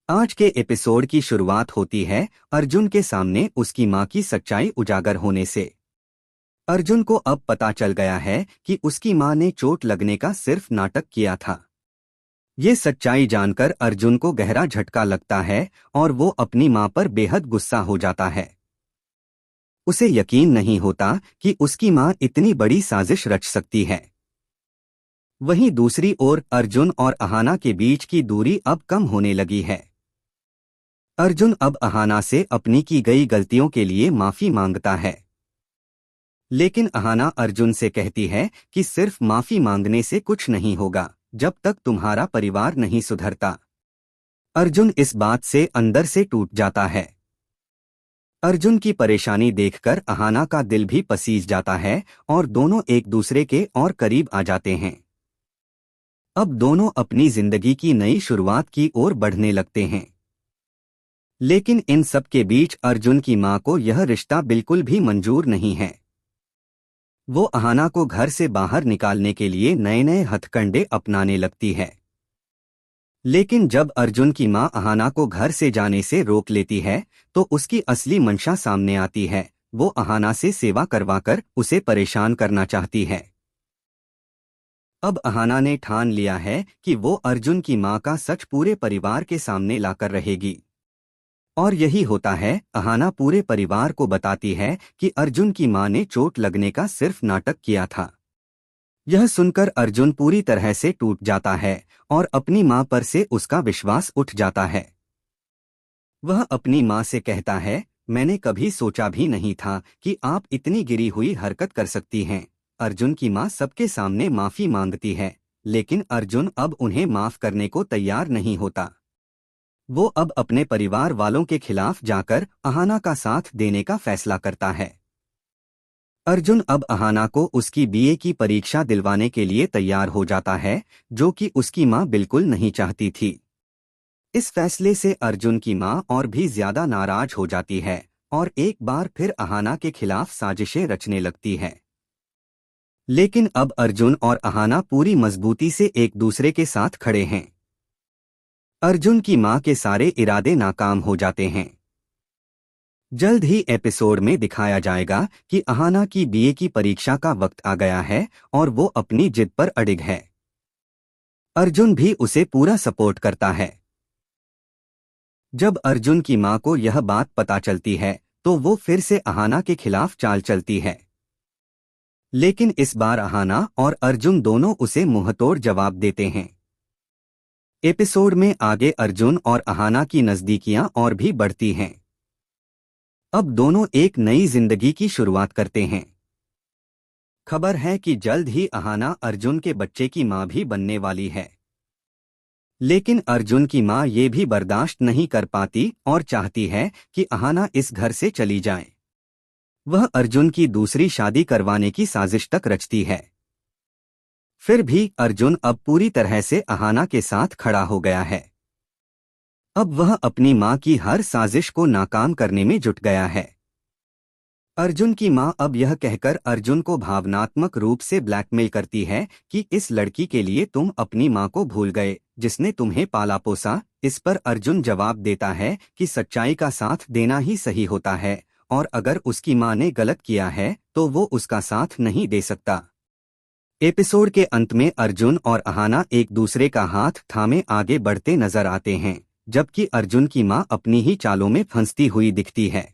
आज के एपिसोड की शुरुआत होती है अर्जुन के सामने उसकी मां की सच्चाई उजागर होने से। अर्जुन को अब पता चल गया है कि उसकी मां ने चोट लगने का सिर्फ नाटक किया था। ये सच्चाई जानकर अर्जुन को गहरा झटका लगता है और वो अपनी मां पर बेहद गुस्सा हो जाता है। उसे यकीन नहीं होता कि उसकी मां इतनी बड़ी साजिश रच सकती है। वहीं दूसरी ओर अर्जुन और अहाना के बीच की दूरी अब कम होने लगी है। अर्जुन अब अहाना से अपनी की गई गलतियों के लिए माफी मांगता है, लेकिन अहाना अर्जुन से कहती है कि सिर्फ माफी मांगने से कुछ नहीं होगा जब तक तुम्हारा परिवार नहीं सुधरता। अर्जुन इस बात से अंदर से टूट जाता है। अर्जुन की परेशानी देखकर अहाना का दिल भी पसीज जाता है और दोनों एक दूसरे के और करीब आ जाते हैं। अब दोनों अपनी जिंदगी की नई शुरुआत की ओर बढ़ने लगते हैं। लेकिन इन सब के बीच अर्जुन की मां को यह रिश्ता बिल्कुल भी मंजूर नहीं है। वो अहाना को घर से बाहर निकालने के लिए नए नए हथकंडे अपनाने लगती है। लेकिन जब अर्जुन की मां अहाना को घर से जाने से रोक लेती है तो उसकी असली मंशा सामने आती है। वो अहाना से सेवा करवाकर उसे परेशान करना चाहती है। अब अहाना ने ठान लिया है कि वो अर्जुन की मां का सच पूरे परिवार के सामने लाकर रहेगी। और यही होता है, अहाना पूरे परिवार को बताती है कि अर्जुन की मां ने चोट लगने का सिर्फ नाटक किया था। यह सुनकर अर्जुन पूरी तरह से टूट जाता है और अपनी मां पर से उसका विश्वास उठ जाता है। वह अपनी मां से कहता है, मैंने कभी सोचा भी नहीं था कि आप इतनी गिरी हुई हरकत कर सकती हैं। अर्जुन की मां सबके सामने माफी मांगती है, लेकिन अर्जुन अब उन्हें माफ करने को तैयार नहीं होता। वो अब अपने परिवार वालों के खिलाफ जाकर अहाना का साथ देने का फैसला करता है। अर्जुन अब अहाना को उसकी बीए की परीक्षा दिलवाने के लिए तैयार हो जाता है, जो कि उसकी मां बिल्कुल नहीं चाहती थी। इस फैसले से अर्जुन की मां और भी ज्यादा नाराज हो जाती है और एक बार फिर अहाना के खिलाफ साजिशें रचने लगती है। लेकिन अब अर्जुन और अहाना पूरी मजबूती से एक दूसरे के साथ खड़े हैं। अर्जुन की मां के सारे इरादे नाकाम हो जाते हैं। जल्द ही एपिसोड में दिखाया जाएगा कि अहाना की बीए की परीक्षा का वक्त आ गया है और वो अपनी जिद पर अडिग है। अर्जुन भी उसे पूरा सपोर्ट करता है। जब अर्जुन की मां को यह बात पता चलती है तो वो फिर से अहाना के खिलाफ चाल चलती है। लेकिन इस बार अहाना और अर्जुन दोनों उसे मुंहतोड़ जवाब देते हैं। एपिसोड में आगे अर्जुन और अहाना की नजदीकियां और भी बढ़ती हैं। अब दोनों एक नई जिंदगी की शुरुआत करते हैं। खबर है कि जल्द ही अहाना अर्जुन के बच्चे की मां भी बनने वाली है। लेकिन अर्जुन की मां ये भी बर्दाश्त नहीं कर पाती और चाहती है कि अहाना इस घर से चली जाए। वह अर्जुन की दूसरी शादी करवाने की साजिश तक रचती है। फिर भी अर्जुन अब पूरी तरह से अहाना के साथ खड़ा हो गया है। अब वह अपनी मां की हर साजिश को नाकाम करने में जुट गया है। अर्जुन की मां अब यह कहकर अर्जुन को भावनात्मक रूप से ब्लैकमेल करती है कि इस लड़की के लिए तुम अपनी मां को भूल गए, जिसने तुम्हें पाला पोसा। इस पर अर्जुन जवाब देता है कि सच्चाई का साथ देना ही सही होता है और अगर उसकी मां ने गलत किया है तो वो उसका साथ नहीं दे सकता। एपिसोड के अंत में अर्जुन और अहाना एक दूसरे का हाथ थामे आगे बढ़ते नजर आते हैं, जबकि अर्जुन की मां अपनी ही चालों में फंसती हुई दिखती है।